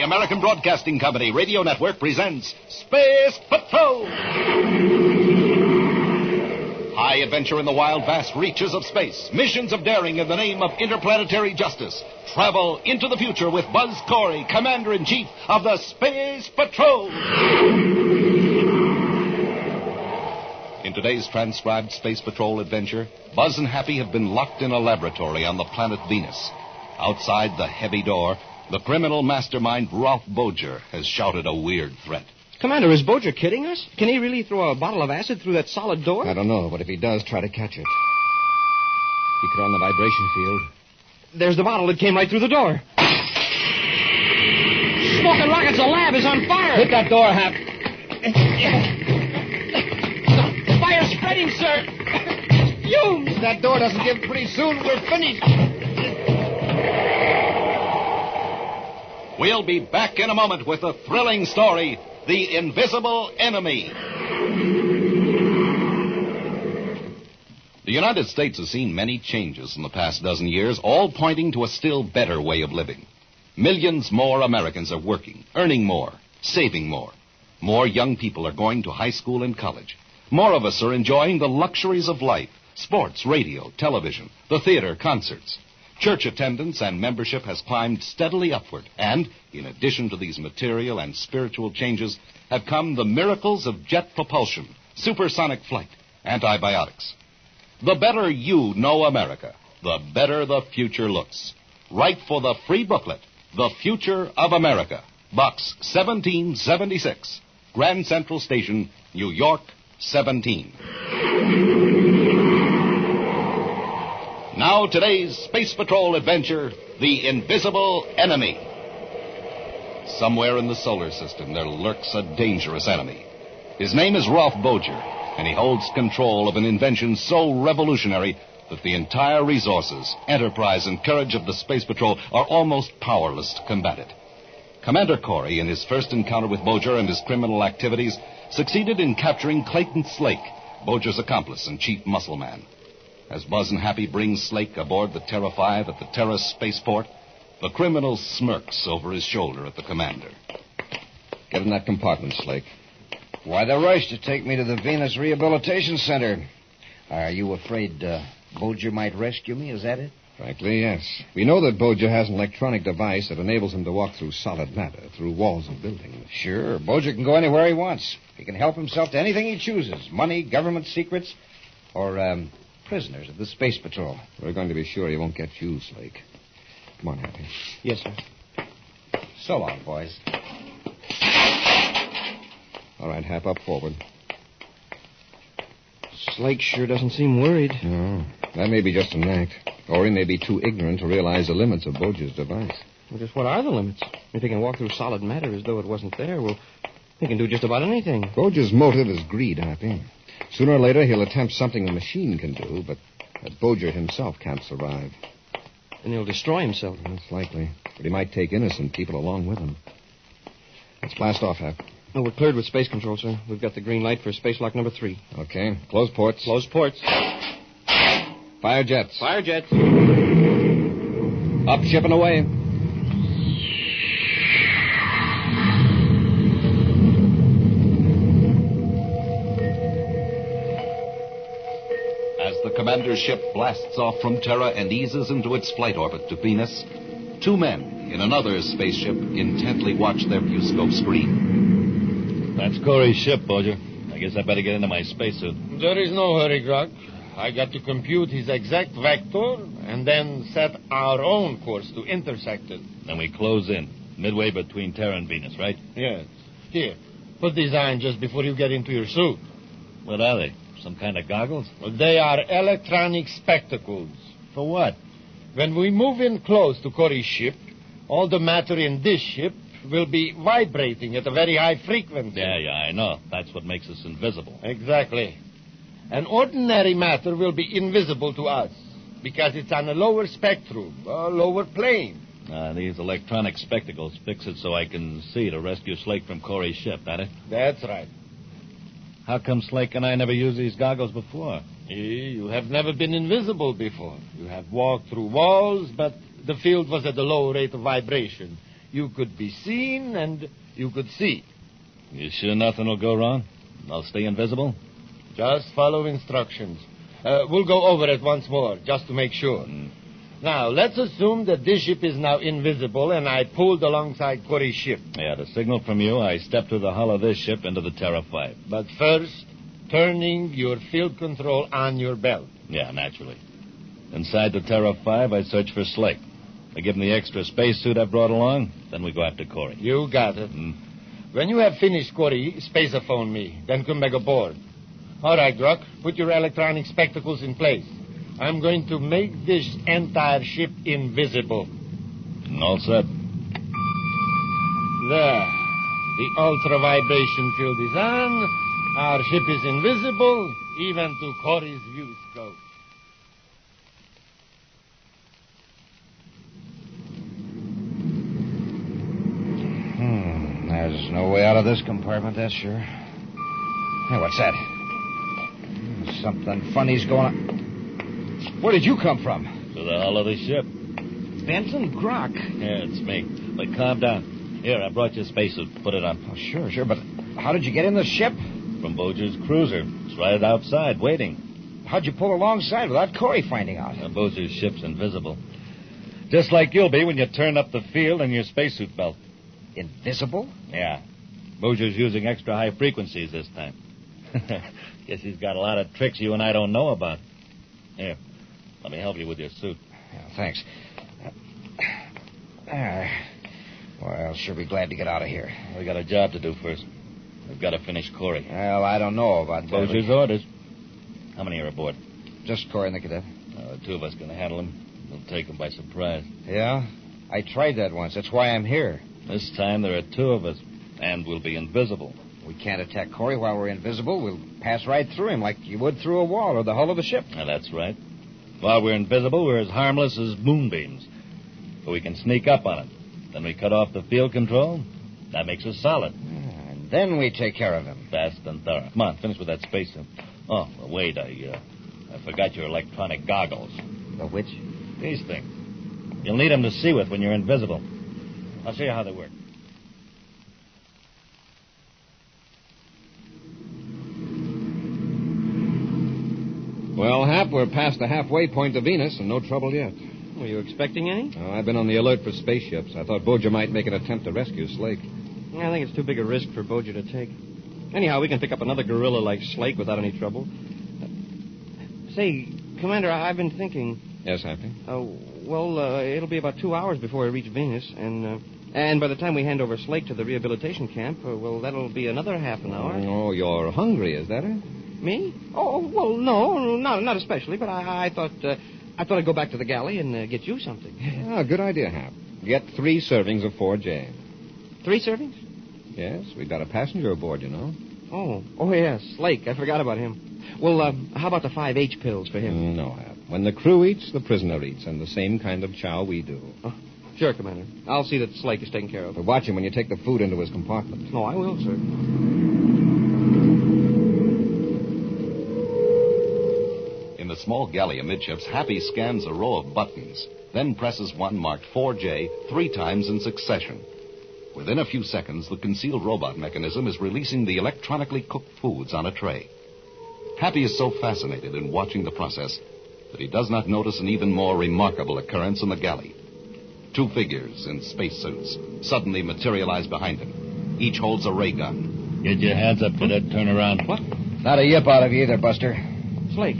The American Broadcasting Company Radio Network presents Space Patrol! High adventure in the wild, vast reaches of space. Missions of daring in the name of interplanetary justice. Travel into the future with Buzz Corey, Commander-in-Chief of the Space Patrol. In today's transcribed Space Patrol adventure, Buzz and Happy have been locked in a laboratory on the planet Venus. Outside the heavy door, the criminal mastermind Rolfe Bolger has shouted a weird threat. Commander, is Bolger kidding us? Can he really throw a bottle of acid through that solid door? I don't know, but if he does, try to catch it. He could on the vibration field. There's the bottle that came right through the door. Smoking rockets, the lab is on fire. Hit that door, Hap. The fire's spreading, sir. Fumes. If that door doesn't give pretty soon, we're finished. We'll be back in a moment with the thrilling story, The Invisible Enemy. The United States has seen many changes in the past dozen years, all pointing to a still better way of living. Millions more Americans are working, earning more, saving more. More young people are going to high school and college. More of us are enjoying the luxuries of life, sports, radio, television, the theater, concerts. Church attendance and membership has climbed steadily upward, and, in addition to these material and spiritual changes, have come the miracles of jet propulsion, supersonic flight, antibiotics. The better you know America, the better the future looks. Write for the free booklet, The Future of America, Box 1776, Grand Central Station, New York, 17. Now, today's Space Patrol adventure, The Invisible Enemy. Somewhere in the solar system, there lurks a dangerous enemy. His name is Rolfe Bolger, and he holds control of an invention so revolutionary that the entire resources, enterprise, and courage of the Space Patrol are almost powerless to combat it. Commander Corey, in his first encounter with Bolger and his criminal activities, succeeded in capturing Clayton Slake, Bolger's accomplice and chief muscle man. As Buzz and Happy bring Slake aboard the Terra 5 at the Terra spaceport, the criminal smirks over his shoulder at the commander. Get in that compartment, Slake. Why the rush to take me to the Venus Rehabilitation Center? Are you afraid Bolger might rescue me? Is that it? Frankly, yes. We know that Bolger has an electronic device that enables him to walk through solid matter, through walls of buildings. Sure. Bolger can go anywhere he wants. He can help himself to anything he chooses. Money, government secrets, or, prisoners of the Space Patrol. We're going to be sure he won't get you, Slake. Come on, Happy. Yes, sir. So long, boys. All right, Hap, up forward. Slake sure doesn't seem worried. No, that may be just an act. Or he may be too ignorant to realize the limits of Bolger's device. Well, just what are the limits? If he can walk through solid matter as though it wasn't there, well, he can do just about anything. Bolger's motive is greed, Happy. Sooner or later, he'll attempt something a machine can do, but that Bolger himself can't survive. And he'll destroy himself. That's likely. But he might take innocent people along with him. Let's blast off, Hap. Oh, we're cleared with space control, sir. We've got the green light for space lock number 3. Okay. Close ports. Close ports. Fire jets. Fire jets. Up, ship and away. As the commander's ship blasts off from Terra and eases into its flight orbit to Venus, two men in another spaceship intently watch their viewscope screen. That's Corey's ship, Bolger. I guess I better get into my spacesuit. There is no hurry, Grog. I got to compute his exact vector and then set our own course to intersect it. Then we close in, midway between Terra and Venus, right? Yes. Here, put these on just before you get into your suit. What are they? Some kind of goggles? Well, they are electronic spectacles. For what? When we move in close to Corey's ship, all the matter in this ship will be vibrating at a very high frequency. Yeah, I know. That's what makes us invisible. Exactly. And ordinary matter will be invisible to us because it's on a lower spectrum, a lower plane. These electronic spectacles fix it so I can see to rescue Slake from Corey's ship, that it? That's right. How come Slake and I never used these goggles before? You have never been invisible before. You have walked through walls, but the field was at a low rate of vibration. you could be seen and you could see. You sure nothing will go wrong? I'll stay invisible? Just follow instructions. We'll go over it once more, just to make sure. Now, let's assume that this ship is now invisible, and I pulled alongside Corey's ship. Yeah, the signal from you, I stepped through the hull of this ship into the Terra 5. But first, turning your field control on your belt. Yeah, naturally. Inside the Terra 5, I search for Slake. I give him the extra spacesuit I brought along, then we go after Corey. You got it. When you have finished, Corey, spacer-phone me, then come back aboard. All right, Gruck, put your electronic spectacles in place. I'm going to make this entire ship invisible. All set. There. The ultra-vibration field is on. Our ship is invisible, even to Corey's view scope. There's no way out of this compartment, that's sure. Hey, what's that? Something funny's going on. Where did you come from? To the hull of the ship. Benson Grock. Yeah, it's me. But calm down. Here, I brought you a spacesuit. Put it on. Oh, sure, but how did you get in the ship? From Bolger's cruiser. It's right outside, waiting. How'd you pull alongside without Corey finding out? Bolger's ship's invisible. Just like you'll be when you turn up the field in your spacesuit belt. Invisible? Yeah. Bolger's using extra high frequencies this time. Guess he's got a lot of tricks you and I don't know about. Here, let me help you with your suit. Yeah, thanks. Well, I'll sure be glad to get out of here. We got a job to do first. We've got to finish Corey. Well, I don't know about that. Bolger's orders. How many are aboard? Just Corey and the cadet. The two of us can handle him. We'll take him by surprise. Yeah? I tried that once. That's why I'm here. This time there are two of us, and we'll be invisible. We can't attack Corey while we're invisible. We'll pass right through him like you would through a wall or the hull of a ship. That's right. While we're invisible, we're as harmless as moonbeams. But we can sneak up on him. Then we cut off the field control. That makes us solid. And then we take care of him. Fast and thorough. Come on, finish with that spacesuit. Oh, wait, I forgot your electronic goggles. The which? These things. You'll need them to see with when you're invisible. I'll show you how they work. Well, Hap, we're past the halfway point to Venus and no trouble yet. Were you expecting any? Oh, I've been on the alert for spaceships. I thought Bolger might make an attempt to rescue Slake. Yeah, I think it's too big a risk for Bolger to take. Anyhow, we can pick up another gorilla like Slake without any trouble. Say, Commander, I've been thinking. Yes, Happy? It'll be about 2 hours before we reach Venus, and by the time we hand over Slake to the rehabilitation camp, that'll be another half an hour. Oh, you're hungry, is that it? Me? Oh, well, no, not especially, but I thought I'd go back to the galley and get you something. Ah, good idea, Hap. Get 3 servings of 4J. 3 servings? Yes, we've got a passenger aboard, you know. Oh, yes, Slake. I forgot about him. Well, how about the 5H pills for him? No, Hap. When the crew eats, the prisoner eats, and the same kind of chow we do. Oh, sure, Commander. I'll see that Slake is taken care of. But watch him when you take the food into his compartment. Oh, I will, sir. In the small galley amidships, Happy scans a row of buttons, then presses one marked 4J 3 times in succession. Within a few seconds, the concealed robot mechanism is releasing the electronically cooked foods on a tray. Happy is so fascinated in watching the process that he does not notice an even more remarkable occurrence in the galley. 2 figures in spacesuits suddenly materialize behind him. Each holds a ray gun. Get your hands up, cadet. Turn around. What? Not a yip out of you either, Buster. Slake,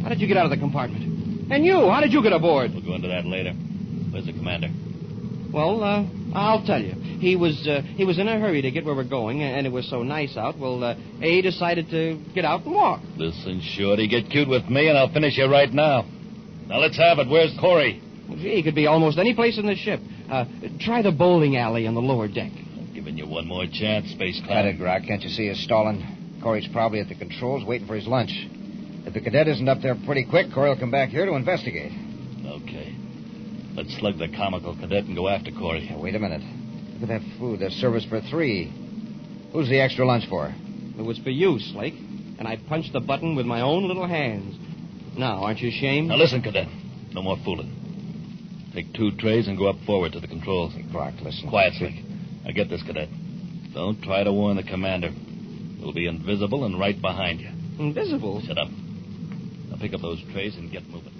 how did you get out of the compartment? And you, how did you get aboard? We'll go into that later. Where's the commander? Well, I'll tell you. He was in a hurry to get where we're going, and it was so nice out. Well, he decided to get out and walk. Listen, Shorty, get cute with me, and I'll finish you right now. Now, let's have it. Where's Corey? Well, gee, he could be almost any place in the ship. Try the bowling alley on the lower deck. I'm giving you one more chance, Space Clown. Got it, Grock. Can't you see us stalling? Corey's probably at the controls waiting for his lunch. If the cadet isn't up there pretty quick, Corey will come back here to investigate. Okay. Let's slug the comical cadet and go after Corey. Now, wait a minute. Look at that food. That's service for 3. Who's the extra lunch for? It was for you, Slake, and I punched the button with my own little hands. Now, aren't you ashamed? Now, listen, cadet. No more fooling. Take 2 trays and go up forward to the controls. Hey, Brock, listen. Quiet, Slick. Now get this, Cadet. Don't try to warn the commander. He'll be invisible and right behind you. Invisible? Shut up. Now pick up those trays and get moving.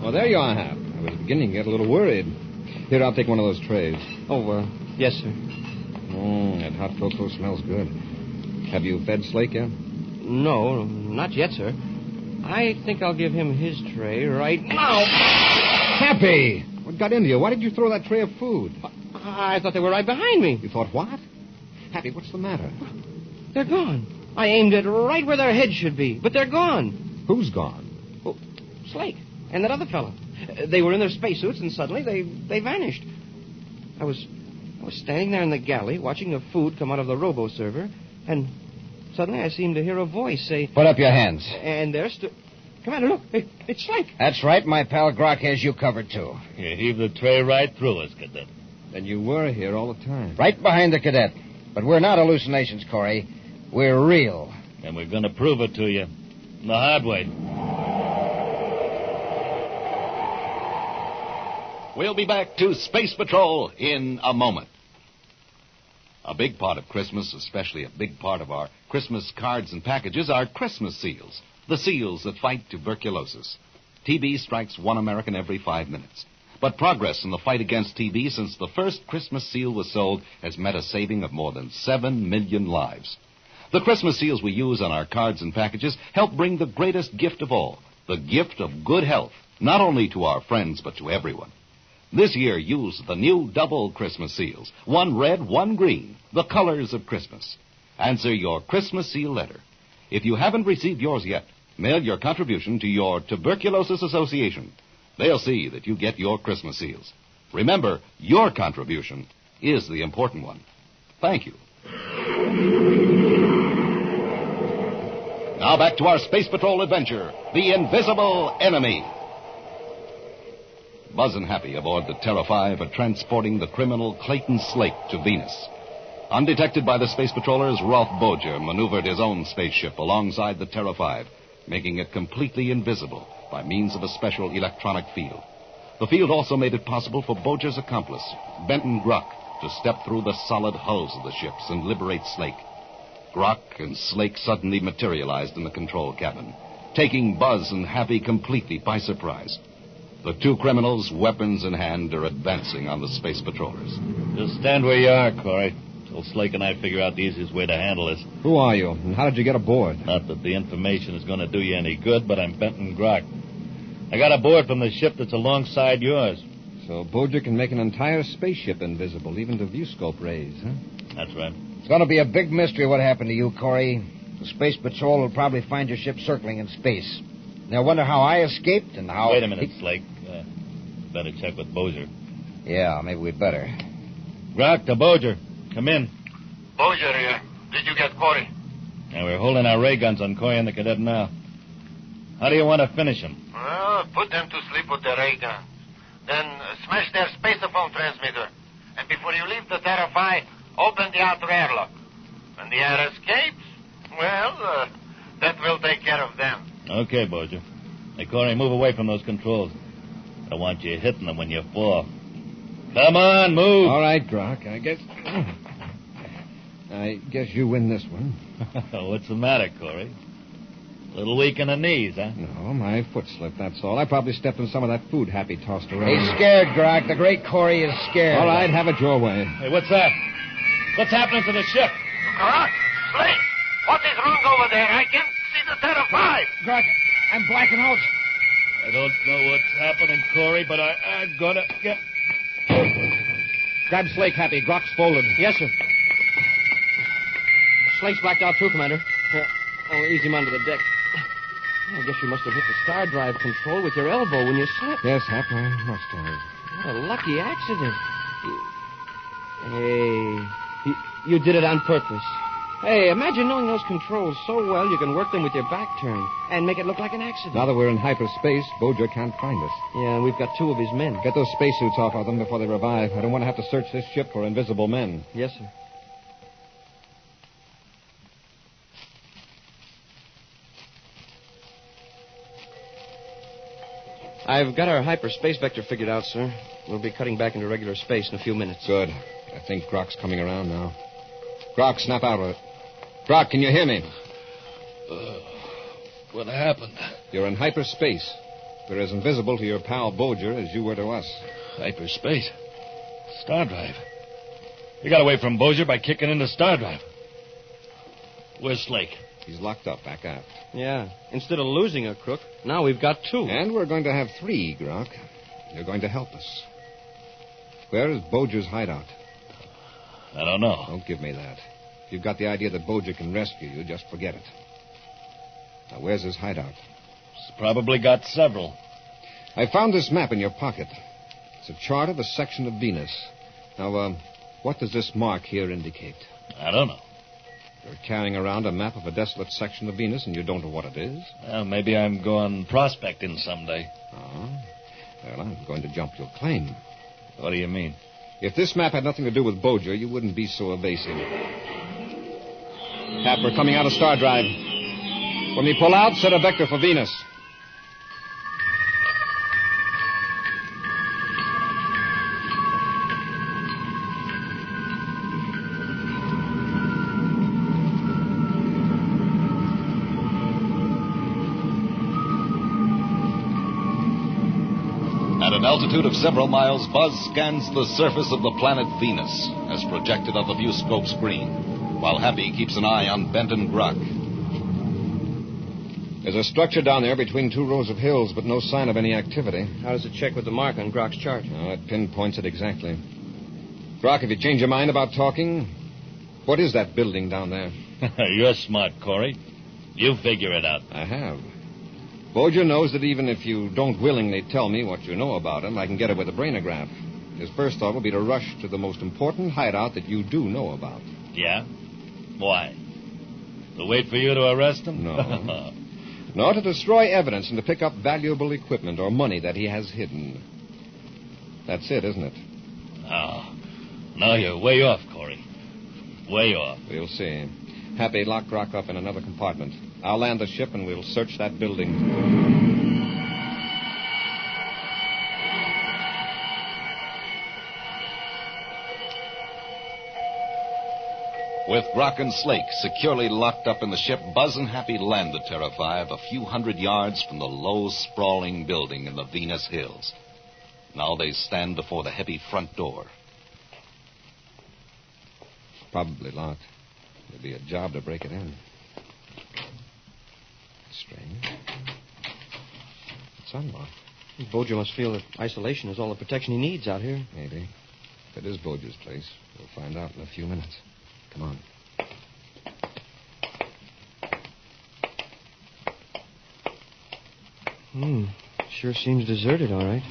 Well, there you are, Hap. I was beginning to get a little worried. Here, I'll take one of those trays. Oh, yes, sir. That hot cocoa smells good. Have you fed Slake yet? No, not yet, sir. I think I'll give him his tray right now. Happy! What got into you? Why did you throw that tray of food? I thought they were right behind me. You thought what? Happy, what's the matter? They're gone. I aimed it right where their heads should be, but they're gone. Who's gone? Oh, Slake and that other fellow. They were in their spacesuits, and suddenly they vanished. I was standing there in the galley watching the food come out of the robo-server, and suddenly I seemed to hear a voice say... Put up your hands. And there stood... Commander, look, it's Slake. That's right. My pal Grok has you covered, too. You heave the tray right through us, Cadet. Then you were here all the time. Right behind the cadet. But we're not hallucinations, Corey. We're real. And we're going to prove it to you the hard way. We'll be back to Space Patrol in a moment. A big part of Christmas, especially a big part of our Christmas cards and packages, are Christmas seals. The seals that fight tuberculosis. TB strikes 1 American every 5 minutes. But progress in the fight against TB since the first Christmas seal was sold has met a saving of more than 7 million lives. The Christmas seals we use on our cards and packages help bring the greatest gift of all, the gift of good health, not only to our friends but to everyone. This year, use the new double Christmas seals. 1 red, 1 green, the colors of Christmas. Answer your Christmas seal letter. If you haven't received yours yet, mail your contribution to your Tuberculosis Association. They'll see that you get your Christmas seals. Remember, your contribution is the important one. Thank you. Now back to our Space Patrol adventure, The Invisible Enemy. Buzz and Happy aboard the Terra 5 are transporting the criminal Clayton Slake to Venus. Undetected by the space patrollers, Rolfe Bolger maneuvered his own spaceship alongside the Terra 5, making it completely invisible by means of a special electronic field. The field also made it possible for Bolger's accomplice, Benton Gruck, to step through the solid hulls of the ships and liberate Slake. Gruck and Slake suddenly materialized in the control cabin, taking Buzz and Happy completely by surprise. The 2 criminals, weapons in hand, are advancing on the space patrollers. Just stand where you are, Corey, till Slake and I figure out the easiest way to handle this. Who are you, and how did you get aboard? Not that the information is going to do you any good, but I'm Benton Gruck. I got aboard from the ship that's alongside yours. So Bolger can make an entire spaceship invisible, even to viewscope rays, huh? That's right. It's going to be a big mystery what happened to you, Corey. The Space Patrol will probably find your ship circling in space. They'll wonder how I escaped and how... Wait a minute, Slake. Better check with Bolger. Yeah, maybe we'd better. Gruck to Bolger. Come in. Bolger here. Did you get Corey? Now, we're holding our ray guns on Corey and the cadet now. How do you want to finish him? Well, put them to sleep with their ray guns. Then smash their spacephone transmitter. And before you leave the Terra 5, open the outer airlock. When the air escapes, well, that will take care of them. Okay, Bolger. Hey, Corey, move away from those controls. I want you hitting them when you fall. Come on, move. All right, Grok. I guess you win this one. What's the matter, Corey? A little weak in the knees, huh? No, my foot slipped, that's all. I probably stepped in some of that food Happy tossed around. He's scared, Grok. The great Corey is scared. All right, have it your way. Hey, what's that? What's happening to the ship? Grok, Slake, what is wrong over there? I can't see the Terra 5. Grok, I'm blacking out. I don't know what's happening, Corey, but I'm gonna get... Grab Slake, Happy. Grok's folded. Yes, sir. Slake's blacked out, too, Commander. Ease him onto the deck. I guess you must have hit the star drive control with your elbow when you slipped. Yes, Hap, I must have. What a lucky accident. Hey, you did it on purpose. Hey, imagine knowing those controls so well you can work them with your back turned and make it look like an accident. Now that we're in hyperspace, Bolger can't find us. Yeah, we've got 2 of his men. Get those spacesuits off of them before they revive. I don't want to have to search this ship for invisible men. Yes, sir. I've got our hyperspace vector figured out, sir. We'll be cutting back into regular space in a few minutes. Good. I think Grok's coming around now. Grok, snap out of it. Grok, can you hear me? What happened? You're in hyperspace. We're as invisible to your pal Bolger as you were to us. Hyperspace? Star drive. We got away from Bolger by kicking into star drive. Where's Slake? He's locked up back aft. Yeah. Instead of losing a crook, now we've got 2. And we're going to have 3, Grok. You're going to help us. Where is Bolger's hideout? I don't know. Don't give me that. If you've got the idea that Bolger can rescue you, just forget it. Now, where's his hideout? He's probably got several. I found this map in your pocket. It's a chart of a section of Venus. Now, what does this mark here indicate? I don't know. You're carrying around a map of a desolate section of Venus and you don't know what it is? Well, maybe I'm going prospecting someday. Oh. Well, I'm going to jump your claim. What do you mean? If this map had nothing to do with Bolger, you wouldn't be so evasive. Hap, we're coming out of star drive. When we pull out, set a vector for Venus. At an altitude of several miles, Buzz scans the surface of the planet Venus, as projected on the viewscope screen, while Happy keeps an eye on Bent and Grok. There's a structure down there between 2 rows of hills, but no sign of any activity. How does it check with the mark on Grok's chart? Oh, it pinpoints it exactly. Grok, if you change your mind about talking, what is that building down there? You're smart, Corey. You figure it out. I have. Bolger knows that even if you don't willingly tell me what you know about him, I can get it with a brainograph. His first thought will be to rush to the most important hideout that you do know about. Yeah? Why? To wait for you to arrest him? No. No, to destroy evidence and to pick up valuable equipment or money that he has hidden. That's it, isn't it? Oh. No, you're way off, Corey. Way off. We'll see. Happy, lock Grok up in another compartment. I'll land the ship and we'll search that building. With Grok and Slake securely locked up in the ship, Buzz and Happy land the Terra 5 a few hundred yards from the low, sprawling building in the Venus hills. Now they stand before the heavy front door. Probably locked. It'll be a job to break it in. Strange. It's unlocked. Bolger must feel that isolation is all the protection he needs out here. Maybe. If it is Bolger's place, we'll find out in a few minutes. Come on. Sure seems deserted, all right.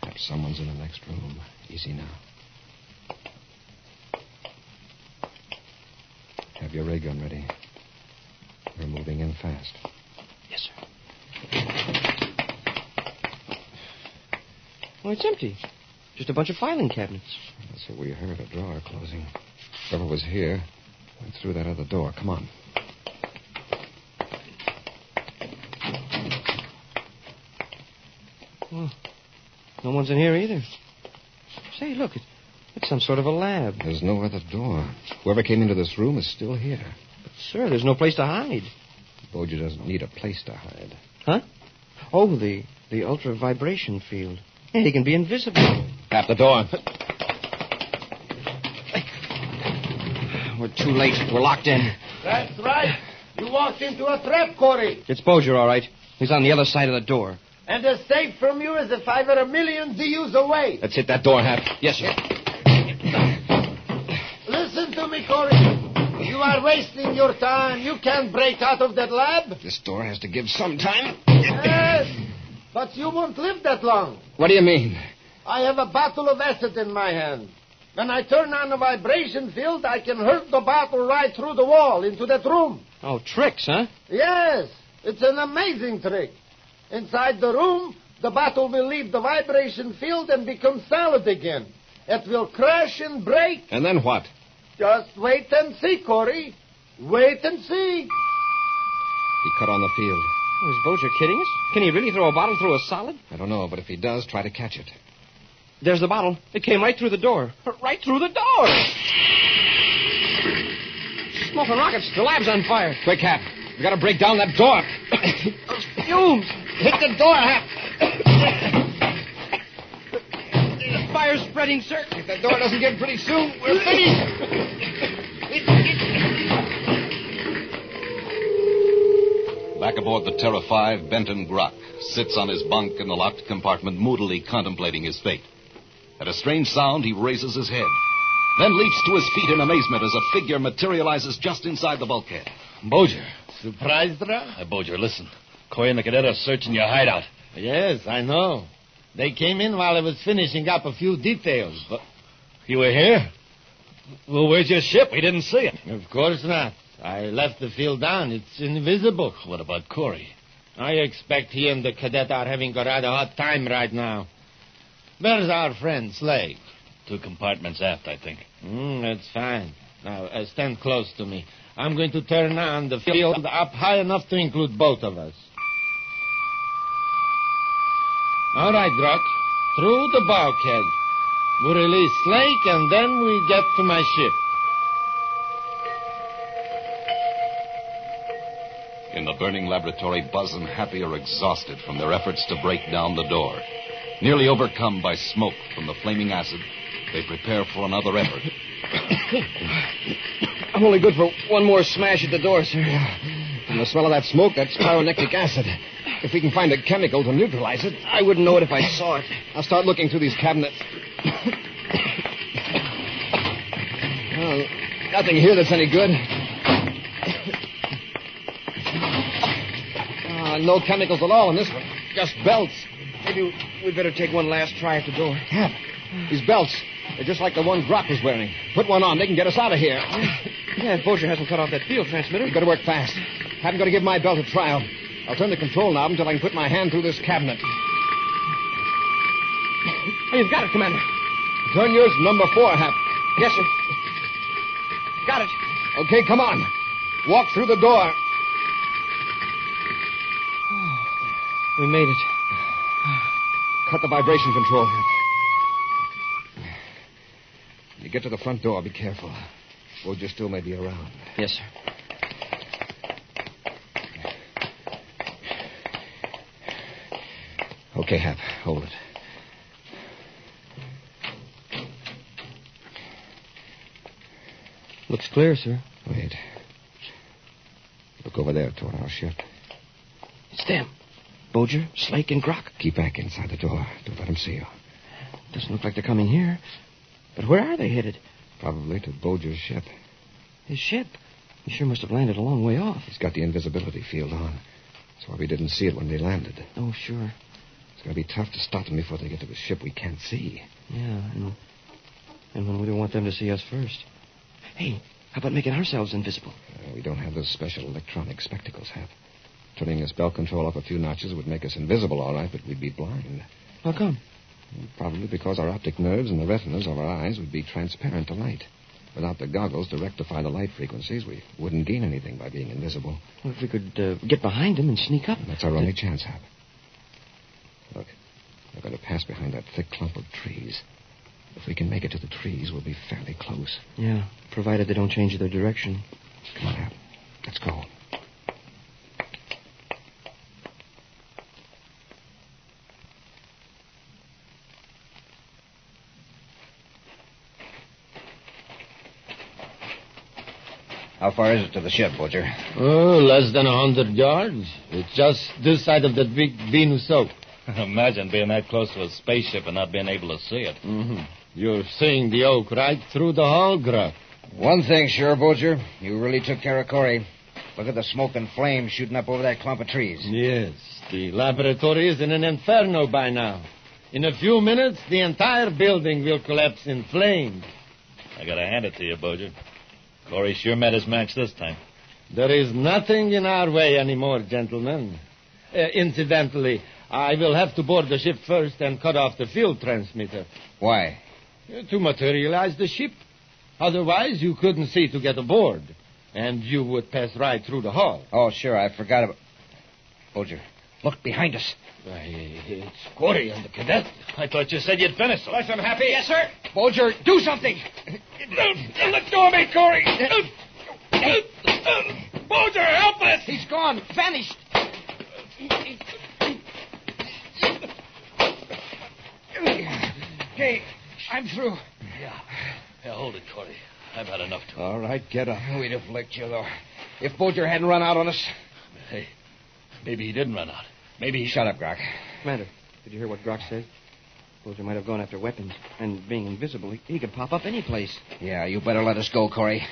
Perhaps someone's in the next room. Easy now. Have your ray gun ready. We're moving in fast. Yes, sir. Well, it's empty. Just a bunch of filing cabinets. That's what we heard, a drawer closing. Whoever was here went through that other door. Come on. Well, no one's in here either. Say, look, it's some sort of a lab. There's no other door. Whoever came into this room is still here. But, sir, there's no place to hide. Bolger doesn't need a place to hide. Huh? Oh, the ultra-vibration field. Yeah, he can be invisible. Tap the door. We're too late. We're locked in. That's right. You walked into a trap, Corey. It's Bolger, all right. He's on the other side of the door. And as safe from you as if I were a million DUs away. Let's hit that door, Hap. Yes, sir. Listen to me, Corey. You are wasting your time. You can't break out of that lab. This door has to give some time. Yes, but you won't live that long. What do you mean? I have a bottle of acid in my hand. When I turn on the vibration field, I can hurl the bottle right through the wall into that room. Oh, tricks, huh? Yes, it's an amazing trick. Inside the room, the bottle will leave the vibration field and become solid again. It will crash and break. And then what? Just wait and see, Corey. Wait and see. He cut on the field. Is Bolger kidding us? Can he really throw a bottle through a solid? I don't know, but if he does, try to catch it. There's the bottle. It came right through the door. Right through the door! Smoking rockets. The lab's on fire. Quick, Hap. We gotta break down that door. Those fumes. Hit the door, Hap. The fire's spreading, sir. If that door doesn't get pretty soon, we're finished. Back aboard the Terra 5, Benton Gruck sits on his bunk in the locked compartment, moodily contemplating his fate. At a strange sound, he raises his head, then leaps to his feet in amazement as a figure materializes just inside the bulkhead. Bolger. Surprised, Ralph? Hey, Bolger, listen. Coy and the cadet are searching your hideout. Yes, I know. They came in while I was finishing up a few details, but... You were here? Well, where's your ship? We didn't see it. Of course not. I left the field down. It's invisible. What about Corey? I expect he and the cadet are having a rather hot time right now. Where's our friend, Slade? 2 compartments aft, I think. That's fine. Now, stand close to me. I'm going to turn on the field up high enough to include both of us. All right, Druck. Through the bulkhead. We release Slake, and then we get to my ship. In the burning laboratory, Buzz and Happy are exhausted from their efforts to break down the door. Nearly overcome by smoke from the flaming acid, they prepare for another effort. I'm only good for one more smash at the door, sir. From the smell of that smoke, that's pyromectic acid. If we can find a chemical to neutralize it. I wouldn't know it if I saw it. I'll start looking through these cabinets. Well, nothing here that's any good. No chemicals at all in this one. Just belts. Maybe we'd better take one last try at the door. Hap, these belts, they're just like the one Grock was wearing. Put one on. They can get us out of here. Yeah, if Bolger hasn't cut off that field transmitter. We've got to work fast. Haven't got to give my belt a trial. I'll turn the control knob until I can put my hand through this cabinet. Oh, you've got it, Commander. Turn yours number 4, Hap. Yes, sir. Got it. Okay, come on. Walk through the door. We made it. Cut the vibration control. When you get to the front door, be careful. Bolger still may be around. Yes, sir. Okay, Hap. Hold it. Looks clear, sir. Wait. Look over there toward our ship. It's them. Bolger, Slake, and Grock. Keep back inside the door. Don't let them see you. Doesn't look like they're coming here. But where are they headed? Probably to Bolger's ship. His ship? He sure must have landed a long way off. He's got the invisibility field on. That's why we didn't see it when they landed. Oh, sure. It's going to be tough to stop them before they get to the ship we can't see. Yeah, and when we don't want them to see us first. Hey, how about making ourselves invisible? We don't have those special electronic spectacles, Hap. Turning this belt control up a few notches would make us invisible, all right, but we'd be blind. How come? Probably because our optic nerves and the retinas of our eyes would be transparent to light. Without the goggles to rectify the light frequencies, we wouldn't gain anything by being invisible. Well, if we could get behind them and sneak up. That's our only chance, Hap. Look, we're going to pass behind that thick clump of trees. If we can make it to the trees, we'll be fairly close. Yeah, provided they don't change their direction. Come on, Hap. Let's go. How far is it to the ship, Bolger? Oh, less than 100 yards. It's just this side of that big Venus oak. Imagine being that close to a spaceship and not being able to see it. Mm-hmm. You're seeing the oak right through the hull, Gruck. One thing sure, Bolger. You really took care of Corey. Look at the smoke and flame shooting up over that clump of trees. Yes, the laboratory is in an inferno by now. In a few minutes, the entire building will collapse in flames. I gotta hand it to you, Bolger. Corey sure met his match this time. There is nothing in our way anymore, gentlemen. Incidentally, I will have to board the ship first and cut off the field transmitter. Why? To materialize the ship. Otherwise, you couldn't see to get aboard. And you would pass right through the hull. Oh, sure, I forgot about... Bulger, look behind us. It's Corey and the cadet. I thought you said you'd finish. Listen, Happy. Yes, sir. Bulger, do something. Let go of me, Corey. Bulger, help us. He's gone. Vanished. Okay, I'm through. Yeah, hold it, Corey. I've had enough to. All right, get up. We'd have licked you, though. If Bulger hadn't run out on us. Hey, maybe he didn't run out. Maybe he... Shut up, Grok. Commander, did you hear what Grok said? Bulger might have gone after weapons. And being invisible, he could pop up any place. Yeah, you better let us go, Corey.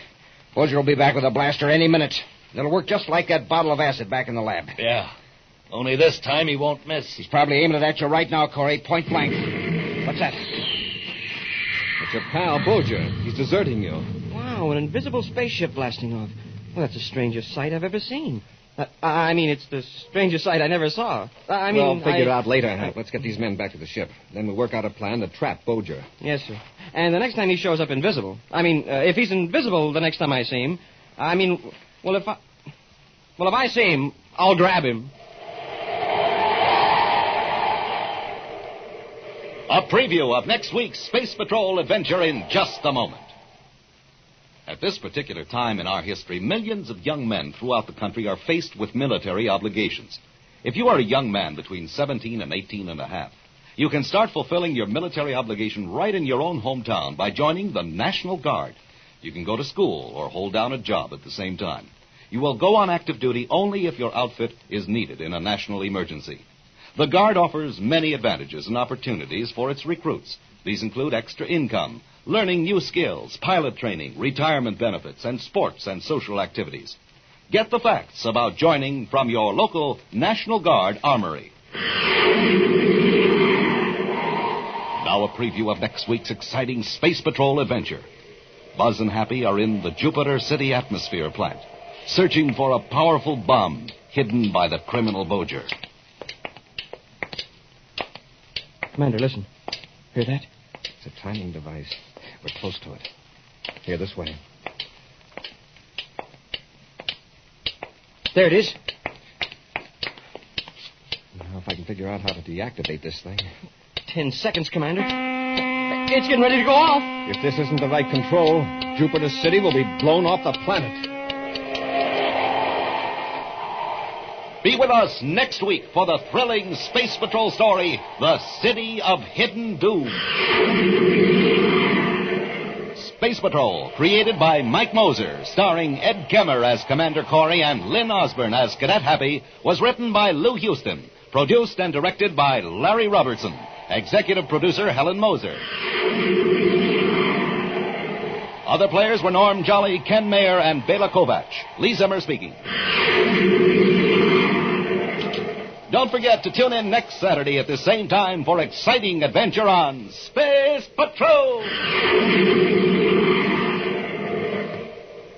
Bulger will be back with a blaster any minute. It'll work just like that bottle of acid back in the lab. Yeah. Only this time he won't miss. He's probably aiming it at you right now, Corey, point blank. What's that? It's your pal, Bulger. He's deserting you. Wow, an invisible spaceship blasting off. Well, that's the strangest sight I've ever seen. It's the strangest sight I never saw. We'll figure it out later, Hank. Let's get these men back to the ship. Then we'll work out a plan to trap Bulger. Yes, sir. And the next time he shows up invisible, if he's invisible the next time I see him, if I see him, I'll grab him. A preview of next week's Space Patrol adventure in just a moment. At this particular time in our history, millions of young men throughout the country are faced with military obligations. If you are a young man between 17 and 18 and a half, you can start fulfilling your military obligation right in your own hometown by joining the National Guard. You can go to school or hold down a job at the same time. You will go on active duty only if your outfit is needed in a national emergency. The Guard offers many advantages and opportunities for its recruits. These include extra income, learning new skills, pilot training, retirement benefits, and sports and social activities. Get the facts about joining from your local National Guard Armory. Now a preview of next week's exciting Space Patrol adventure. Buzz and Happy are in the Jupiter City Atmosphere Plant, searching for a powerful bomb hidden by the criminal Bulger. Commander, listen. Hear that? It's a timing device. We're close to it. Here, this way. There it is. Now, if I can figure out how to deactivate this thing. 10 seconds, Commander. It's getting ready to go off. If this isn't the right control, Jupiter City will be blown off the planet. Be with us next week for the thrilling Space Patrol story, The City of Hidden Doom. Space Patrol, created by Mike Moser, starring Ed Kemmer as Commander Corey and Lynn Osborne as Cadet Happy, was written by Lou Houston, produced and directed by Larry Robertson, executive producer Helen Moser. Other players were Norm Jolly, Ken Mayer, and Bela Kovac. Lee Zimmer speaking. Don't forget to tune in next Saturday at the same time for exciting adventure on Space Patrol.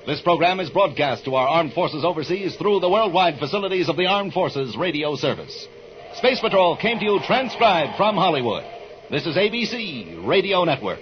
This program is broadcast to our armed forces overseas through the worldwide facilities of the Armed Forces Radio Service. Space Patrol came to you transcribed from Hollywood. This is ABC Radio Network.